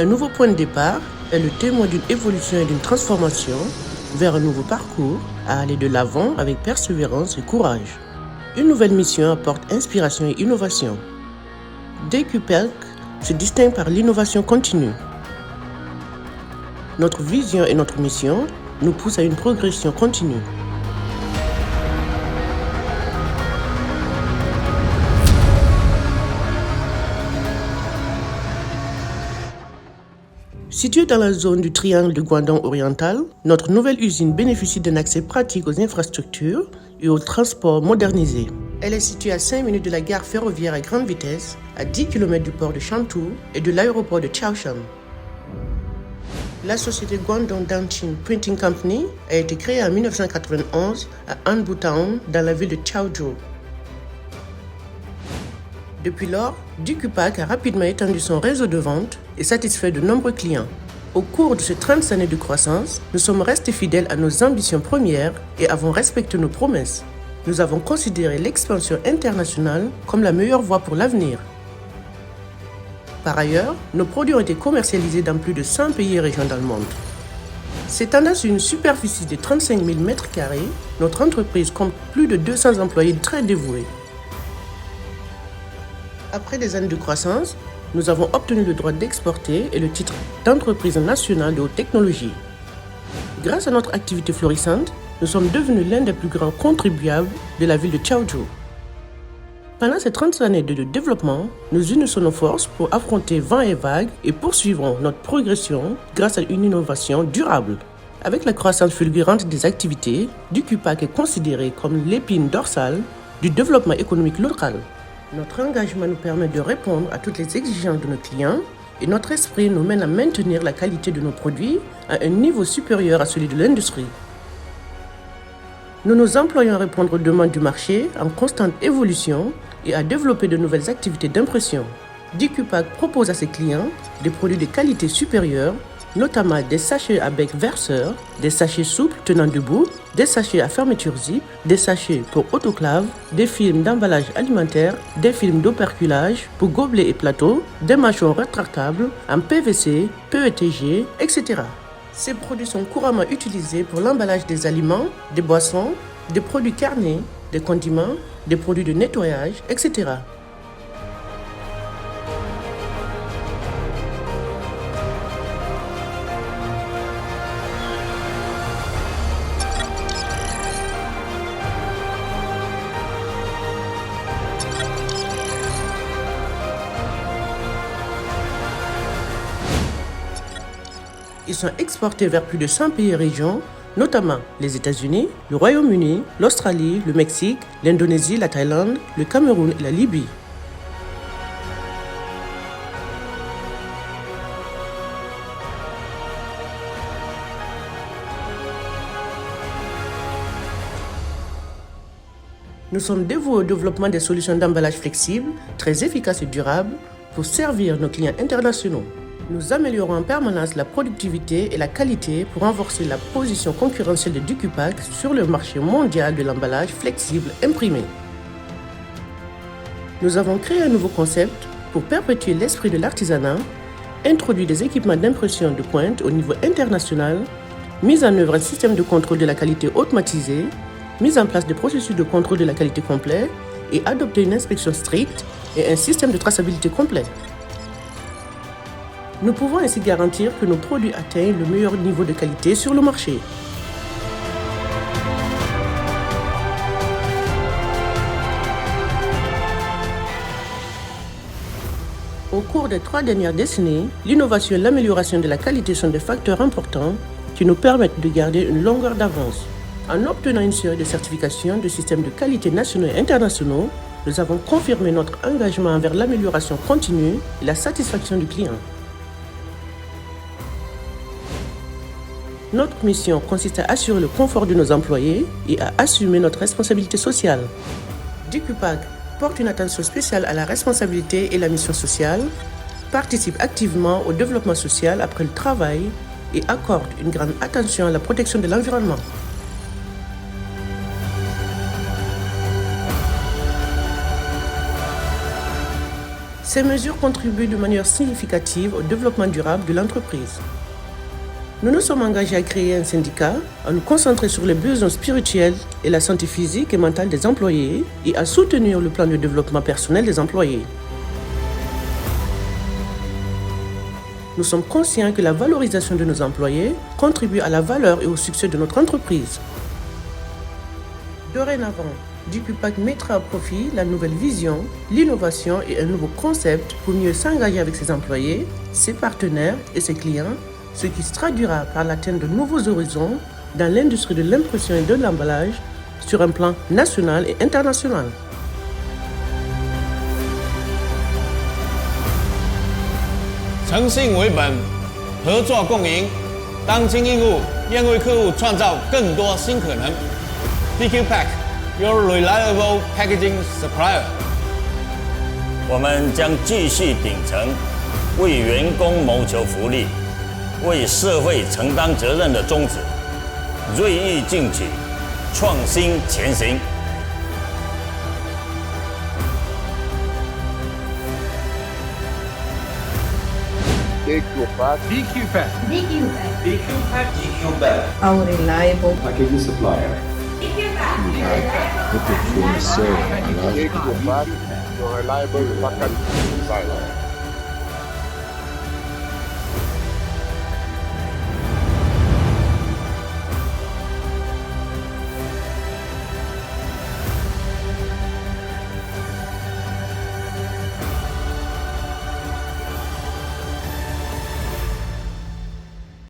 Un nouveau point de départ est le témoin d'une évolution et d'une transformation vers un nouveau parcours à aller de l'avant avec persévérance et courage. Une nouvelle mission apporte inspiration et innovation. DQPELC se distingue par l'innovation continue. Notre vision et notre mission nous poussent à une progression continue. Située dans la zone du triangle de Guangdong oriental, notre nouvelle usine bénéficie d'un accès pratique aux infrastructures et aux transports modernisés. Elle est située à 5 minutes de la gare ferroviaire à grande vitesse, à 10 km du port de Shantou et de l'aéroport de Chaoshan. La société Guangdong Danchin Printing Company a été créée en 1991 à Anbu Town, dans la ville de Chaozhou. Depuis lors, DQPAC a rapidement étendu son réseau de vente et satisfait de nombreux clients. Au cours de ces 30 années de croissance, nous sommes restés fidèles à nos ambitions premières et avons respecté nos promesses. Nous avons considéré l'expansion internationale comme la meilleure voie pour l'avenir. Par ailleurs, nos produits ont été commercialisés dans plus de 100 pays et régions dans le monde. S'étendant sur une superficie de 35 000 m², notre entreprise compte plus de 200 employés très dévoués. Après des années de croissance, nous avons obtenu le droit d'exporter et le titre d'entreprise nationale de haute technologie. Grâce à notre activité florissante, nous sommes devenus l'un des plus grands contribuables de la ville de Chaozhou. Pendant ces 30 années de développement, nous unissons nos forces pour affronter vents et vagues et poursuivrons notre progression grâce à une innovation durable. Avec la croissance fulgurante des activités, DQPAC est considéré comme l'épine dorsale du développement économique local. Notre engagement nous permet de répondre à toutes les exigences de nos clients et notre esprit nous mène à maintenir la qualité de nos produits à un niveau supérieur à celui de l'industrie. Nous nous employons à répondre aux demandes du marché en constante évolution et à développer de nouvelles activités d'impression. DQPAC propose à ses clients des produits de qualité supérieure, notamment des sachets à bec verseur, des sachets souples tenant debout, des sachets à fermeture zip, des sachets pour autoclave, des films d'emballage alimentaire, des films d'operculage pour gobelets et plateaux, des mâchons rétractables en PVC, PETG, etc. Ces produits sont couramment utilisés pour l'emballage des aliments, des boissons, des produits carnés, des condiments, des produits de nettoyage, etc. Ils sont exportés vers plus de 100 pays et régions, notamment les États-Unis, le Royaume-Uni, l'Australie, le Mexique, l'Indonésie, la Thaïlande, le Cameroun et la Libye. Nous sommes dévoués au développement des solutions d'emballage flexibles, très efficaces et durables pour servir nos clients internationaux. Nous améliorons en permanence la productivité et la qualité pour renforcer la position concurrentielle de DQPAC sur le marché mondial de l'emballage flexible imprimé. Nous avons créé un nouveau concept pour perpétuer l'esprit de l'artisanat, introduit des équipements d'impression de pointe au niveau international, mise en œuvre un système de contrôle de la qualité automatisé, mise en place de processus de contrôle de la qualité complet et adopté une inspection stricte et un système de traçabilité complet. Nous pouvons ainsi garantir que nos produits atteignent le meilleur niveau de qualité sur le marché. Au cours des 3 dernières décennies, l'innovation et l'amélioration de la qualité sont des facteurs importants qui nous permettent de garder une longueur d'avance. En obtenant une série de certifications de systèmes de qualité nationaux et internationaux, nous avons confirmé notre engagement envers l'amélioration continue et la satisfaction du client. Notre mission consiste à assurer le confort de nos employés et à assumer notre responsabilité sociale. DQPAC porte une attention spéciale à la responsabilité et la mission sociale, participe activement au développement social après le travail et accorde une grande attention à la protection de l'environnement. Ces mesures contribuent de manière significative au développement durable de l'entreprise. Nous nous sommes engagés à créer un syndicat, à nous concentrer sur les besoins spirituels et la santé physique et mentale des employés et à soutenir le plan de développement personnel des employés. Nous sommes conscients que la valorisation de nos employés contribue à la valeur et au succès de notre entreprise. Dorénavant, DicuPac mettra à profit la nouvelle vision, l'innovation et un nouveau concept pour mieux s'engager avec ses employés, ses partenaires et ses clients, ce qui se traduira par l'atteinte de nouveaux horizons dans l'industrie de l'impression et de l'emballage sur un plan national et international. 诚信为本，合作共赢。当今义务，愿为客户创造更多新可能。DQ Pack, your reliable packaging supplier。我们将继续秉承为员工谋求福利、为社会承担责任的宗旨，锐意进取，创新前行。 DQPac. DQPac. DQPac. DQPac. DQPac. Our reliable Packaging supplier. DQPac, your reliable packaging supplier.